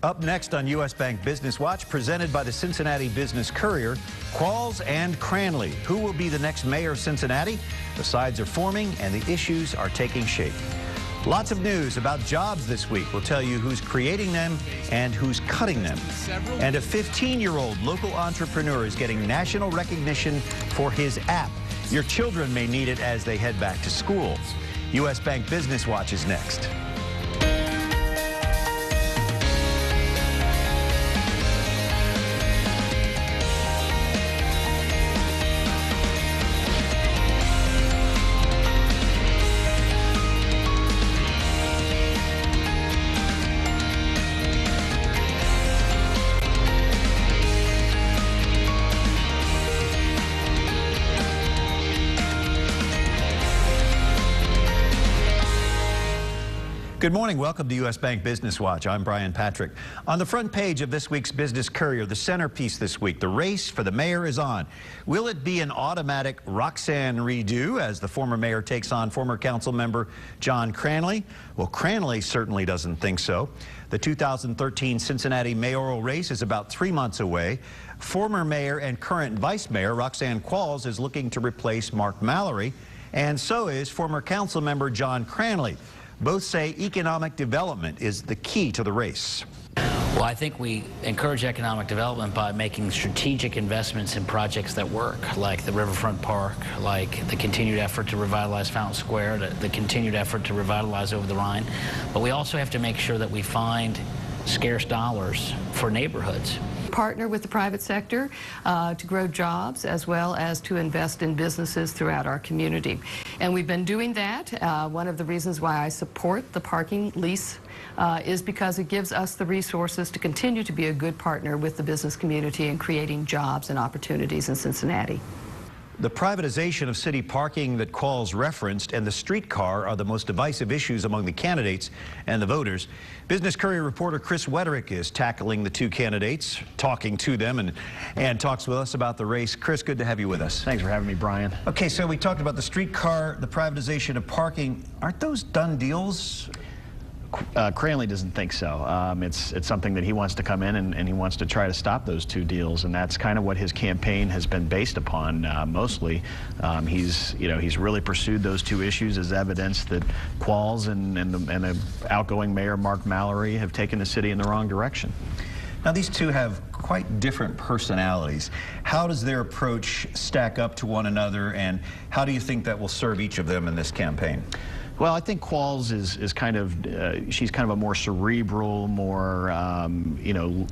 Up next on U.S. Bank Business Watch, presented by the Cincinnati Business Courier, Qualls and Cranley. Who will be the next mayor of Cincinnati? The sides are forming and the issues are taking shape. Lots of news about jobs this week. We'll tell you who's creating them and who's cutting them. And a 15-year-old local entrepreneur is getting national recognition for his app. Your children may need it as they head back to school. U.S. Bank Business Watch is next. Good morning. Welcome to U.S. Bank Business Watch. I'm Brian Patrick. On the front page of this week's Business Courier, the centerpiece this week, the race for the mayor is on. Will it be an automatic Roxanne redo as the former mayor takes on former council member John Cranley? Well, Cranley certainly doesn't think so. The 2013 Cincinnati mayoral race is about 3 months away. Former mayor and current vice mayor Roxanne Qualls is looking to replace Mark Mallory, and so is former council member John Cranley. Both say economic development is the key to the race. Well, I think we encourage economic development by making strategic investments in projects that work, like the Riverfront Park, like the continued effort to revitalize Fountain Square, the continued effort to revitalize Over the Rhine. But we also have to make sure that we find scarce dollars for neighborhoods. Partner with the private sector to grow jobs as well as to invest in businesses throughout our community. And we've been doing that. One of the reasons why I support the parking lease is because it gives us the resources to continue to be a good partner with the business community in creating jobs and opportunities in Cincinnati. The privatization of city parking that Qualls referenced and the streetcar are the most divisive issues among the candidates and the voters. Business Courier reporter Chris Wederick is tackling the two candidates, talking to them, and talks with us about the race. Chris, good to have you with us. Thanks for having me, Brian. Okay, so we talked about the streetcar, the privatization of parking. Aren't those done deals? Cranley doesn't think so. It's something that he wants to come in and he wants to try to stop those two deals, and that's kind of what his campaign has been based upon mostly. He's really pursued those two issues as evidence that Qualls and the outgoing mayor Mark Mallory have taken the city in the wrong direction. Now, these two have quite different personalities. How does their approach stack up to one another, and how do you think that will serve each of them in this campaign? Well, I think Qualls is kind of, she's kind of a more cerebral, more,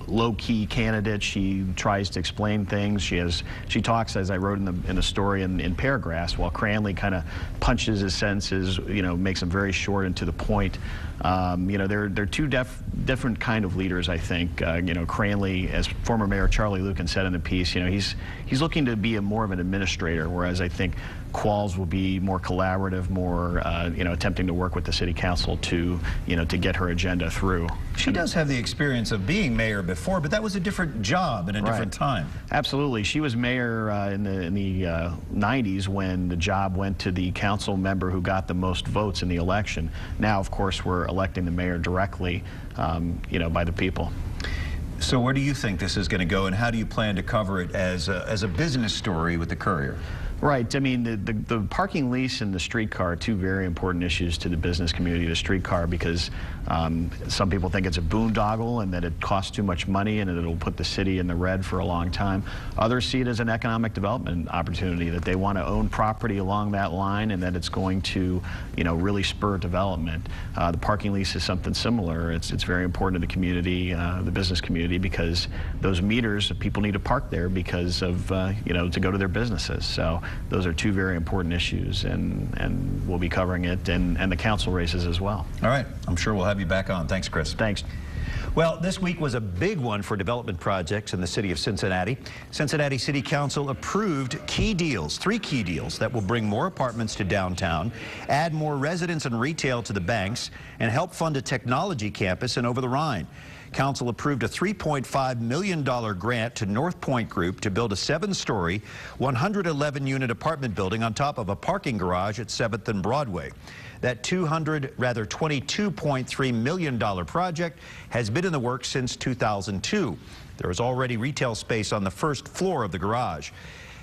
low-key candidate. She tries to explain things. She talks, as I wrote in the story, in paragraphs, while Cranley kind of punches his sentences, makes them very short and to the point. They're two different kind of leaders, I think. Cranley, as former Mayor Charlie Lucan said in the piece, he's looking to be more of an administrator, whereas I think Qualls will be more collaborative, more, attempting to work with the city council to get her agenda through. She does have the experience of being mayor before, but that was a different job and a different time. Absolutely. She was mayor in the 90s when the job went to the council member who got the most votes in the election. Now, of course, we're electing the mayor directly, by the people. So where do you think this is going to go, and how do you plan to cover it as a business story with the Courier? Right. I mean, the parking lease and the streetcar are two very important issues to the business community. The streetcar because some people think it's a boondoggle and that it costs too much money and that it'll put the city in the red for a long time. Others see it as an economic development opportunity, that they want to own property along that line and that it's going to, really spur development. The parking lease is something similar. It's very important to the community, the business community, because those meters, people need to park there because of, to go to their businesses. So those are two very important issues, and we'll be covering it, and the council races as well. All right. I'm sure we'll have you back on. Thanks, Chris. Thanks. Well, this week was a big one for development projects in the city of Cincinnati. Cincinnati City Council approved three key deals that will bring more apartments to downtown, add more residents and retail to the banks, and help fund a technology campus in Over the Rhine. Council approved a $3.5 million grant to North Point Group to build a 7-story, 111-unit apartment building on top of a parking garage at 7th and Broadway. That $22.3 million project has has been in the works since 2002. There is already retail space on the first floor of the garage.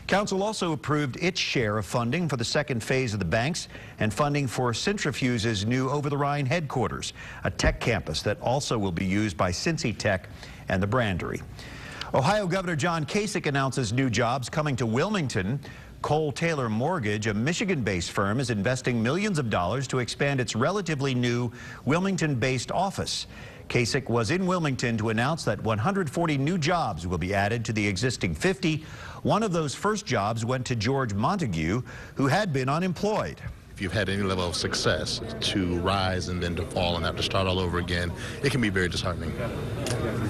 Council also approved its share of funding for the second phase of the banks and funding for Centrifuge's new over-the-Rhine headquarters, a tech campus that also will be used by Cincy Tech and the Brandery. Ohio Governor John Kasich announces new jobs coming to Wilmington. Cole Taylor Mortgage, a Michigan-based firm, is investing millions of dollars to expand its relatively new Wilmington-based office. Kasich was in Wilmington to announce that 140 new jobs will be added to the existing 50. One of those first jobs went to George Montague, who had been unemployed. If you've had any level of success, to rise and then to fall and have to start all over again, it can be very disheartening.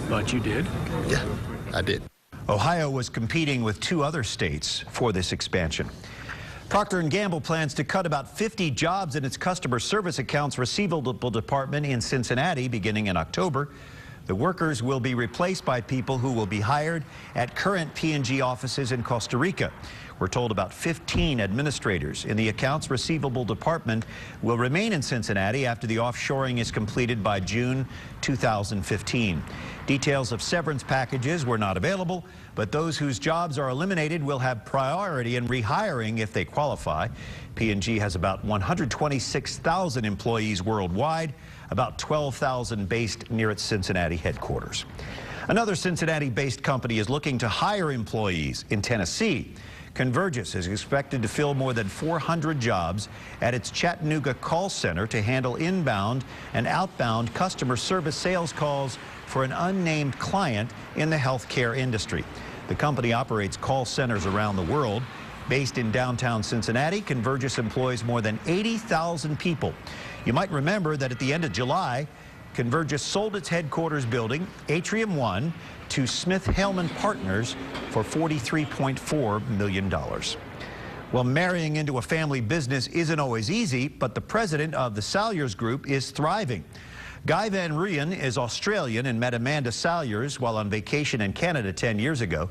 But you did? Yeah, I did. Ohio was competing with 2 other states for this expansion. Procter & Gamble plans to cut about 50 jobs in its customer service accounts receivable department in Cincinnati beginning in October. The workers will be replaced by people who will be hired at current P&G offices in Costa Rica. We're told about 15 administrators in the accounts receivable department will remain in Cincinnati after the offshoring is completed by June 2015. Details of severance packages were not available, but those whose jobs are eliminated will have priority in rehiring if they qualify. P&G has about 126,000 employees worldwide, about 12,000 based near its Cincinnati headquarters. Another Cincinnati-based company is looking to hire employees in Tennessee. Convergys is expected to fill more than 400 jobs at its Chattanooga call center to handle inbound and outbound customer service sales calls for an unnamed client in the healthcare industry. The company operates call centers around the world. Based in downtown Cincinnati, Convergys employs more than 80,000 people. You might remember that at the end of July, Convergys sold its headquarters building, Atrium 1, to Smith Hellman Partners for $43.4 million. Well, marrying into a family business isn't always easy, but the president of the Salyers Group is thriving. Guy Van Rooyen is Australian and met Amanda Salyers while on vacation in Canada 10 years ago.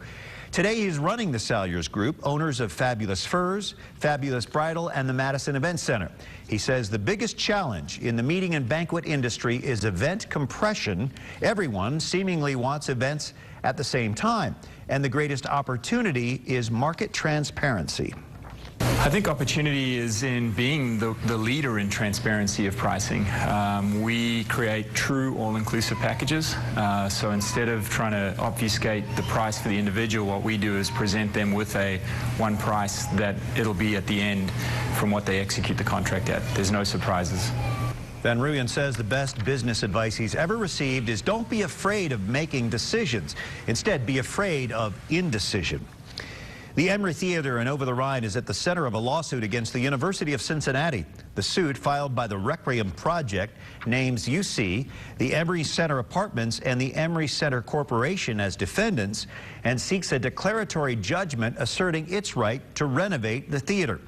Today he's running the Salyers Group, owners of Fabulous Furs, Fabulous Bridal, and the Madison Event Center. He says the biggest challenge in the meeting and banquet industry is event compression. Everyone seemingly wants events at the same time, and the greatest opportunity is market transparency. I think opportunity is in being the leader in transparency of pricing. We create true all-inclusive packages. So instead of trying to obfuscate the price for the individual, what we do is present them with one price that it'll be at the end from what they execute the contract at. There's no surprises. Van Rooyen says the best business advice he's ever received is don't be afraid of making decisions. Instead, be afraid of indecision. The Emery Theatre in Over-the-Rhine is at the center of a lawsuit against the University of Cincinnati. The suit, filed by the Requiem Project, names UC, the Emery Center Apartments, and the Emery Center Corporation as defendants and seeks a declaratory judgment asserting its right to renovate the theater.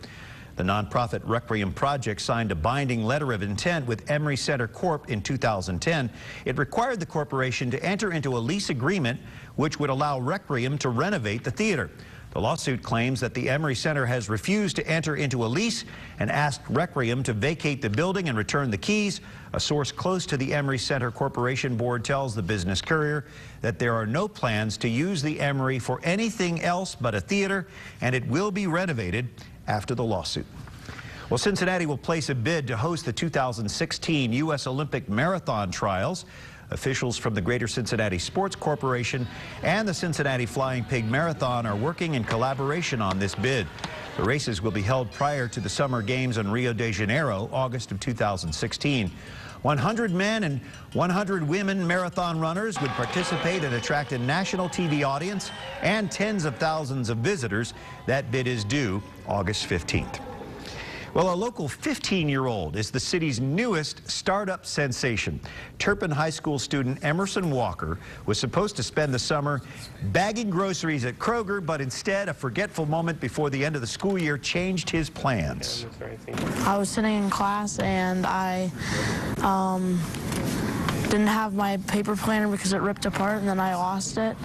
The nonprofit Requiem Project signed a binding letter of intent with Emery Center Corp. in 2010. It required the corporation to enter into a lease agreement which would allow Requiem to renovate the theater. The lawsuit claims that the Emery Center has refused to enter into a lease and asked Requiem to vacate the building and return the keys. A source close to the Emery Center Corporation board tells the Business Courier that there are no plans to use the Emery for anything else but a theater, and it will be renovated after the lawsuit. Well, Cincinnati will place a bid to host the 2016 U.S. Olympic Marathon Trials. Officials from the Greater Cincinnati Sports Corporation and the Cincinnati Flying Pig Marathon are working in collaboration on this bid. The races will be held prior to the Summer Games in Rio de Janeiro, August of 2016. 100 men and 100 women marathon runners would participate and attract a national TV audience and tens of thousands of visitors. That bid is due August 15th. Well, a local 15-year-old is the city's newest startup sensation. Turpin High School student Emerson Walker was supposed to spend the summer bagging groceries at Kroger, but instead a forgetful moment before the end of the school year changed his plans. I was sitting in class and I didn't have my paper planner because it ripped apart, and then I lost it.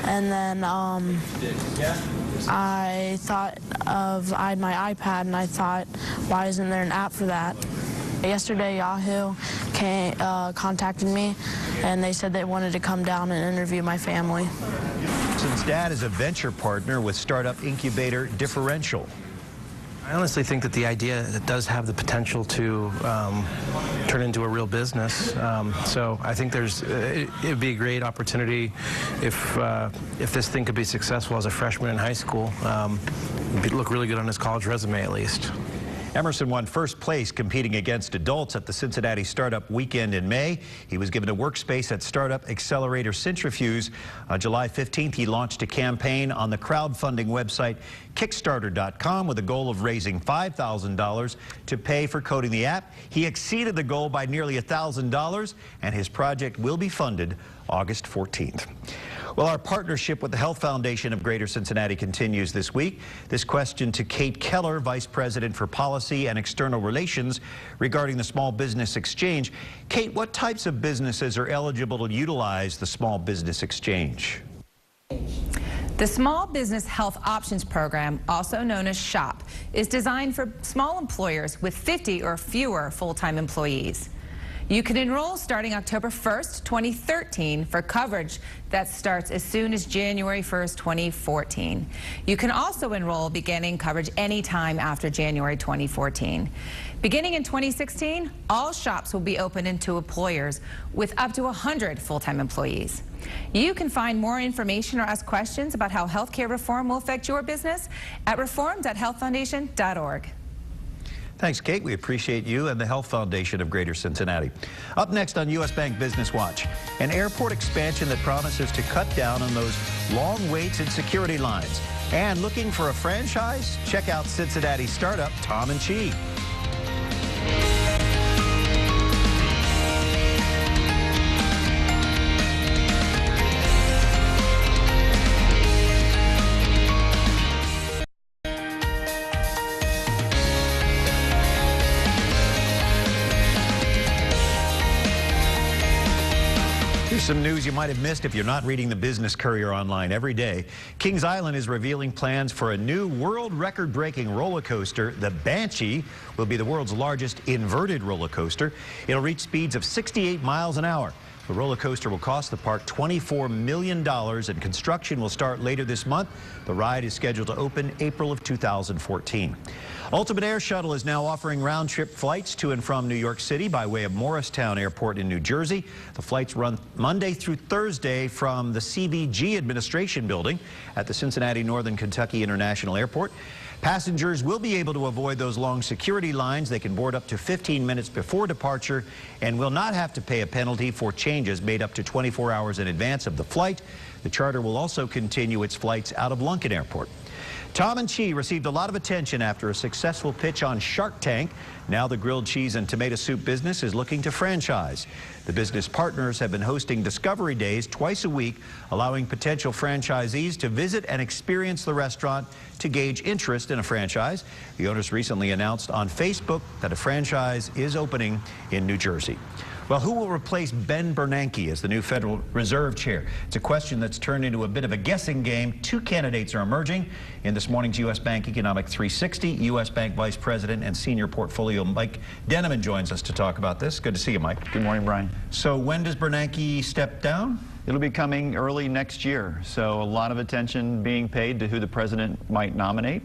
And then I thought I had my iPad, and I thought, why isn't there an app for that? Yesterday, Yahoo contacted me, and they said they wanted to come down and interview my family. Since Dad is a venture partner with startup incubator Differential. I honestly think that the idea does have the potential to turn into a real business. So I think it would be a great opportunity if this thing could be successful as a freshman in high school. It'd look really good on his college resume, at least. Emerson won first place competing against adults at the Cincinnati Startup Weekend in May. He was given a workspace at Startup Accelerator Centrifuge. On July 15th, he launched a campaign on the crowdfunding website Kickstarter.com with a goal of raising $5,000 to pay for coding the app. He exceeded the goal by nearly $1,000, and his project will be funded August 14th. Well, our partnership with the Health Foundation of Greater Cincinnati continues this week. This question to Kate Keller, Vice President for Policy and External Relations, regarding the Small Business Exchange. Kate, what types of businesses are eligible to utilize the Small Business Exchange? The Small Business Health Options Program, also known as SHOP, is designed for small employers with 50 or fewer full-time employees. You can enroll starting October 1st, 2013 for coverage that starts as soon as January 1st, 2014. You can also enroll beginning coverage anytime after January 2014. Beginning in 2016, all shops will be open to employers with up to 100 full-time employees. You can find more information or ask questions about how healthcare reform will affect your business at reform.healthfoundation.org. Thanks, Kate. We appreciate you and the Health Foundation of Greater Cincinnati. Up next on U.S. Bank Business Watch, an airport expansion that promises to cut down on those long waits in security lines. And looking for a franchise? Check out Cincinnati startup Tom & Chi. Here's some news you might have missed if you're not reading the Business Courier online every day. Kings Island is revealing plans for a new world record-breaking roller coaster. The Banshee will be the world's largest inverted roller coaster. It'll reach speeds of 68 miles an hour. The roller coaster will cost the park $24 million, and construction will start later this month. The ride is scheduled to open April of 2014. Ultimate Air Shuttle is now offering round-trip flights to and from New York City by way of Morristown Airport in New Jersey. The flights run Monday through Thursday from the CVG Administration Building at the Cincinnati Northern Kentucky International Airport. Passengers will be able to avoid those long security lines. They can board up to 15 minutes before departure and will not have to pay a penalty for changes made up to 24 hours in advance of the flight. The charter will also continue its flights out of Lunken Airport. Tom & Chi received a lot of attention after a successful pitch on Shark Tank. Now the grilled cheese and tomato soup business is looking to franchise. The business partners have been hosting Discovery Days twice a week, allowing potential franchisees to visit and experience the restaurant to gauge interest in a franchise. The owners recently announced on Facebook that a franchise is opening in New Jersey. Well, who will replace Ben Bernanke as the new Federal Reserve Chair? It's a question that's turned into a bit of a guessing game. Two candidates are emerging. In this morning's U.S. Bank Economic 360, U.S. Bank Vice President and Senior Portfolio Mike Denneman joins us to talk about this. Good to see you, Mike. Good morning, Brian. So when does Bernanke step down? It'll be coming early next year, so a lot of attention being paid to who the president might nominate.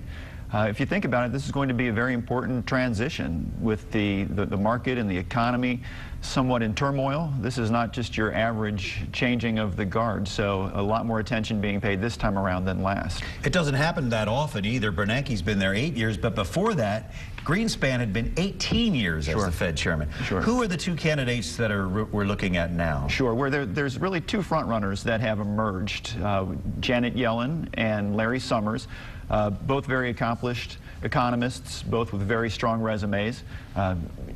If you think about it, this is going to be a very important transition with the market and the economy somewhat in turmoil. This is not just your average changing of the guard, so a lot more attention being paid this time around than last. It doesn't happen that often either. Bernanke's been there 8 years, but before that, Greenspan had been 18 years as the Fed chairman. Sure. Who are the two candidates that we're looking at now? Sure. There's really two front runners that have emerged, Janet Yellen and Larry Summers. Both very accomplished economists, both with very strong resumes.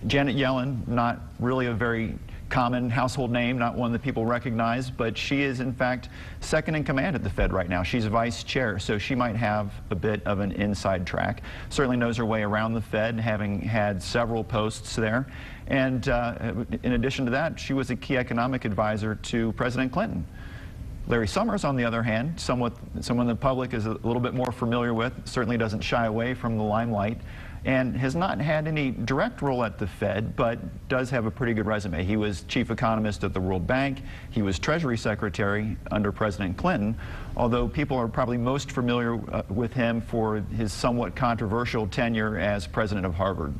Janet Yellen, not really a very common household name, not one that people recognize, but she is in fact second in command at the Fed right now. She's vice chair, so she might have a bit of an inside track. Certainly knows her way around the Fed, having had several posts there. And in addition to that, she was a key economic advisor to President Clinton. Larry Summers, on the other hand, someone the public is a little bit more familiar with, certainly doesn't shy away from the limelight, and has not had any direct role at the Fed, but does have a pretty good resume. He was chief economist at the World Bank. He was Treasury Secretary under President Clinton, although people are probably most familiar with him for his somewhat controversial tenure as president of Harvard.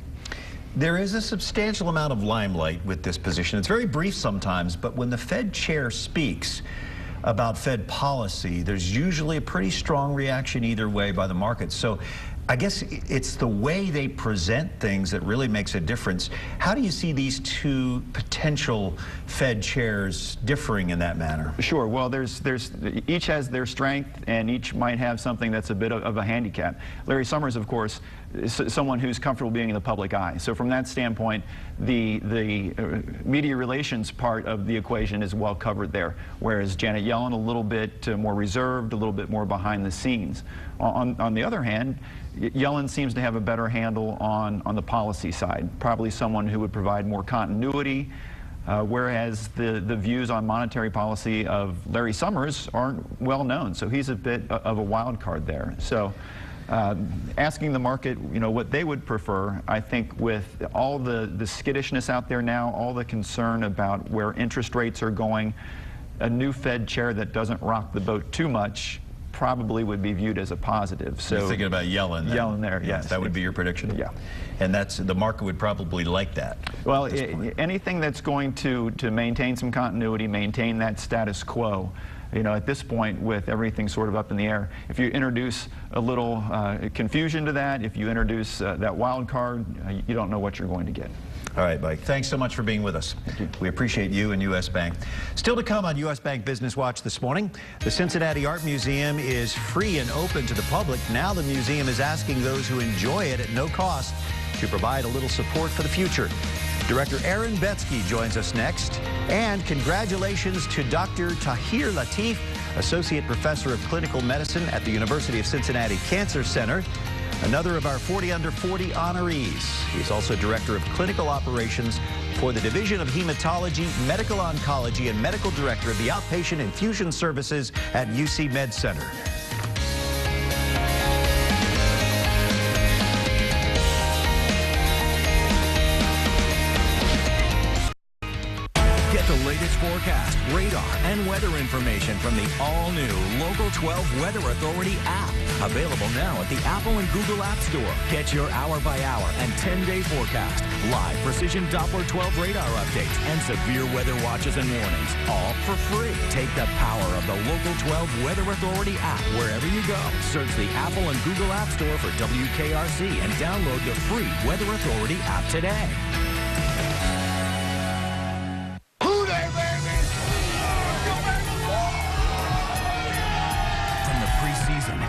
There is a substantial amount of limelight with this position. It's very brief sometimes, but when the Fed chair speaks about Fed policy, there's usually a pretty strong reaction either way by the market. So I guess it's the way they present things that really makes a difference. How do you see these two potential Fed chairs differing in that manner? Sure. Well, each has their strength, and each might have something that's a bit of a handicap. Larry Summers, of course, is someone who's comfortable being in the public eye. So from that standpoint, the media relations part of the equation is well covered there, whereas Janet Yellen a little bit more reserved, a little bit more behind the scenes. On the other hand, Yellen seems to have a better handle on the policy side, probably someone who would provide more continuity, whereas the views on monetary policy of Larry Summers aren't well known. So he's a bit of a wild card there. So asking the market, what they would prefer, I think with all the skittishness out there now, all the concern about where interest rates are going, a new Fed chair that doesn't rock the boat too much probably would be viewed as a positive. So you're thinking about Yellen then? Yellen there, yes. That would be your prediction? Yeah. And the market would probably like that? Well, anything that's going to maintain some continuity, maintain that status quo, at this point with everything sort of up in the air, if you introduce a little confusion to that, if you introduce that wild card, you don't know what you're going to get. All right, Mike. Thanks so much for being with us. Thank you. We appreciate you and U.S. Bank. Still to come on U.S. Bank Business Watch this morning, the Cincinnati Art Museum is free and open to the public. Now the museum is asking those who enjoy it at no cost to provide a little support for the future. Director Aaron Betsky joins us next. And congratulations to Dr. Tahir Latif, Associate Professor of Clinical Medicine at the University of Cincinnati Cancer Center. Another of our 40 Under 40 honorees. He's also Director of Clinical Operations for the Division of Hematology, Medical Oncology, and Medical Director of the Outpatient Infusion Services at UC Med Center. Get the latest forecast, radar, and weather information from the all-new Local 12 Weather Authority app. Available now at the Apple and Google App Store. Get your hour-by-hour and 10-day forecast, live precision Doppler 12 radar updates, and severe weather watches and warnings, all for free. Take the power of the Local 12 Weather Authority app wherever you go. Search the Apple and Google App Store for WKRC and download the free Weather Authority app today.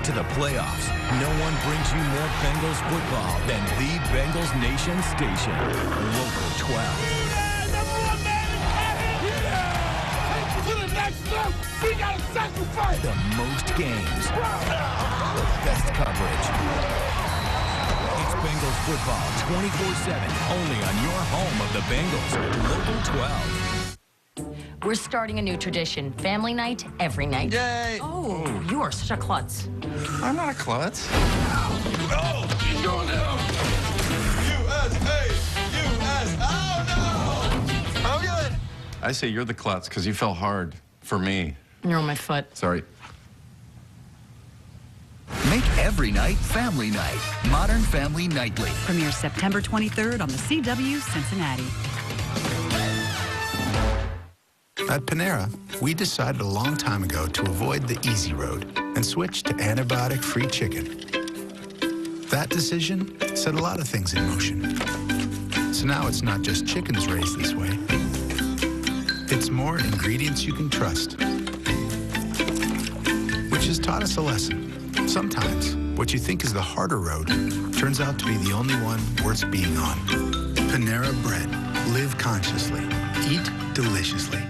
To the playoffs, no one brings you more Bengals football than the Bengals Nation station, Local 12. We gotta sacrifice. The most games, the best coverage. It's Bengals football 24/7, only on your home of the Bengals, Local 12. We're starting a new tradition, family night every night. Yay! Oh, you are such a klutz. I'm not a klutz. Oh, he's going down. USA! USA! Oh, no! I'm good. I say you're the klutz because you fell hard for me. You're on my foot. Sorry. Make every night family night. Modern Family Nightly. Premieres September 23rd on the CW Cincinnati. At Panera, we decided a long time ago to avoid the easy road and switch to antibiotic-free chicken. That decision set a lot of things in motion. So now it's not just chickens raised this way. It's more ingredients you can trust. Which has taught us a lesson. Sometimes, what you think is the harder road turns out to be the only one worth being on. Panera Bread. Live consciously. Eat deliciously.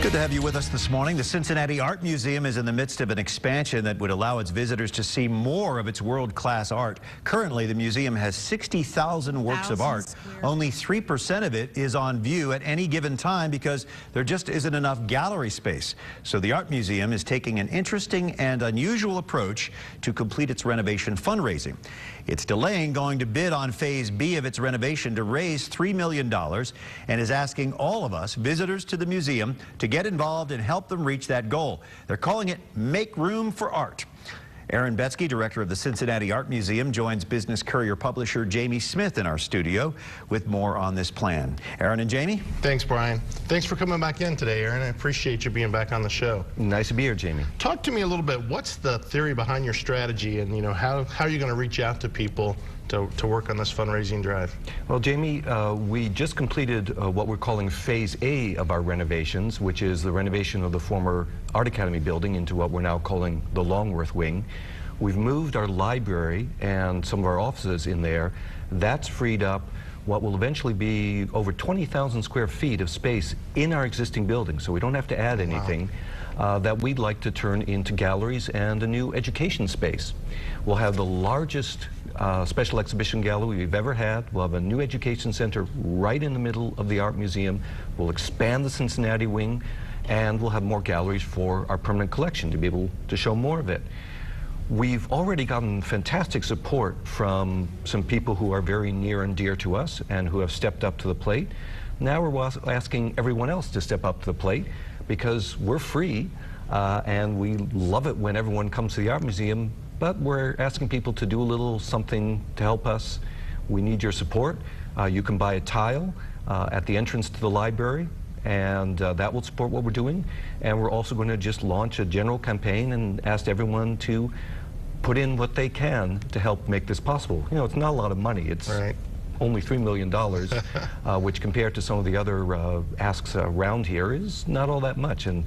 To have you with us this morning. The Cincinnati Art Museum is in the midst of an expansion that would allow its visitors to see more of its world-class art. Currently, the museum has 60,000 works of art. Only 3% of it is on view at any given time because there just isn't enough gallery space. So the Art Museum is taking an interesting and unusual approach to complete its renovation fundraising. It's delaying going to bid on Phase B of its renovation to raise $3 million and is asking all of us, visitors to the museum, to get involved and help them reach that goal. They're calling it Make Room for Art. Aaron Betsky, director of the Cincinnati Art Museum, joins Business Courier publisher Jamie Smith in our studio with more on this plan. Aaron and Jamie? Thanks, Brian. Thanks for coming back in today, Aaron. I appreciate you being back on the show. Nice to be here, Jamie. Talk to me a little bit. What's the theory behind your strategy, and how are you going to reach out to people to work on this fundraising drive? Well, Jamie, we just completed what we're calling Phase A of our renovations, which is the renovation of the former Art Academy building into what we're now calling the Longworth Wing. We've moved our library and some of our offices in there. That's freed up what will eventually be over 20,000 square feet of space in our existing building, so we don't have to add anything. Wow. That we'd like to turn into galleries and a new education space. We'll have the largest special exhibition gallery we've ever had. We'll have a new education center right in the middle of the Art Museum. We'll expand the Cincinnati wing, and we'll have more galleries for our permanent collection to be able to show more of it. We've already gotten fantastic support from some people who are very near and dear to us and who have stepped up to the plate. Now we're asking everyone else to step up to the plate because we're free and we love it when everyone comes to the Art Museum, but we're asking people to do a little something to help us. We need your support. You can buy a tile at the entrance to the library, and that will support what we're doing. And we're also going to just launch a general campaign and ask everyone to put in what they can to help make this possible. You know, it's not a lot of money. It's only $3 million, which compared to some of the other asks around here is not all that much. And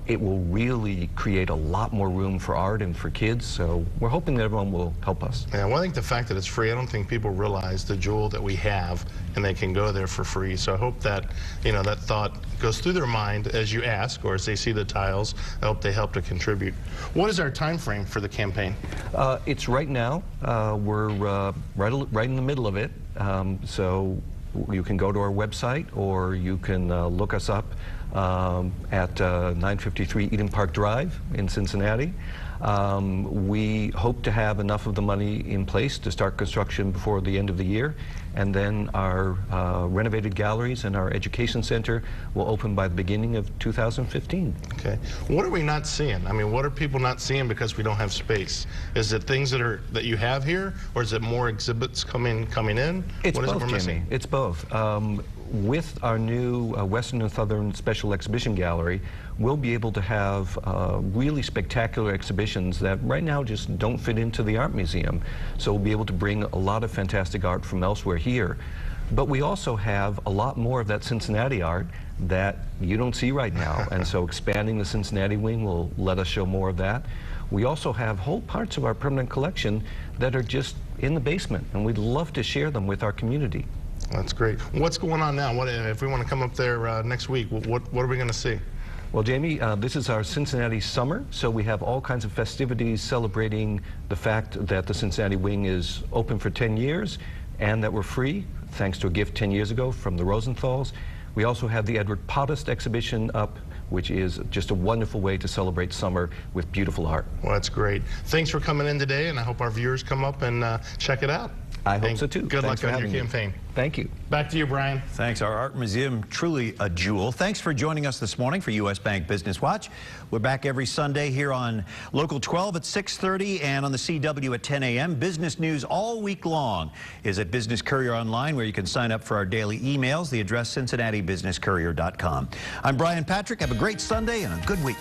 it will really create a lot more room for art and for kids, so we're hoping that everyone will help us. Yeah, well, I think the fact that it's free, I don't think people realize the jewel that we have, and they can go there for free. So I hope that, that thought goes through their mind as you ask, or as they see the tiles. I hope they help to contribute. What is our time frame for the campaign? It's right now. We're right in the middle of it. So you can go to our website, or you can look us up at 953 Eden Park Drive in Cincinnati. We hope to have enough of the money in place to start construction before the end of the year, and then our renovated galleries and our education center will open by the beginning of 2015. Okay. What are we not seeing? I mean, what are people not seeing because we don't have space? Is it things that you have here, or is it more exhibits coming in? It's both, Jimmy. It's both. With our new Western and Southern Special Exhibition Gallery, we'll be able to have really spectacular exhibitions that right now just don't fit into the Art Museum. So we'll be able to bring a lot of fantastic art from elsewhere here. But we also have a lot more of that Cincinnati art that you don't see right now. And so expanding the Cincinnati wing will let us show more of that. We also have whole parts of our permanent collection that are just in the basement, and we'd love to share them with our community. That's great. What's going on now? If we want to come up there next week, what are we going to see? Well, Jamie, this is our Cincinnati summer, so we have all kinds of festivities celebrating the fact that the Cincinnati wing is open for 10 years and that we're free, thanks to a gift 10 years ago from the Rosenthals. We also have the Edward Pottus exhibition up, which is just a wonderful way to celebrate summer with beautiful art. Well, that's great. Thanks for coming in today, and I hope our viewers come up and check it out. I hope so too. Good luck on your campaign. Thank you. Back to you, Brian. Thanks. Our Art Museum, truly a jewel. Thanks for joining us this morning for U.S. Bank Business Watch. We're back every Sunday here on Local 12 at 6:30 and on the CW at 10 a.m. Business news all week long is at Business Courier Online, where you can sign up for our daily emails. The address, CincinnatiBusinessCourier.com. I'm Brian Patrick. Have a great Sunday and a good week.